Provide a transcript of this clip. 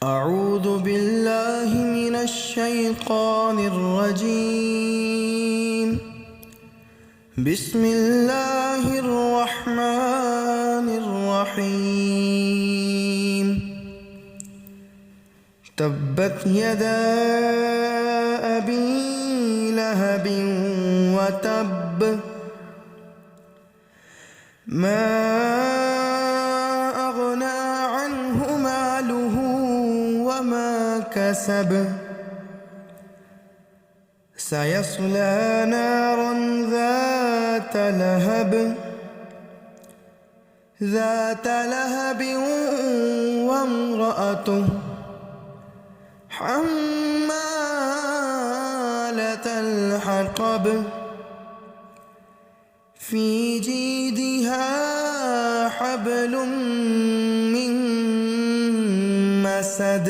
أعوذ بالله من الشيطان الرجيم. بسم الله الرحمن الرحيم. تبت يدا أبي لهب وتب، ما أغنى عنه ماله وما كسب، سيصلى نارا ذات لهب وامرأته حمالة الحطب، في جيدها حبل من مسد.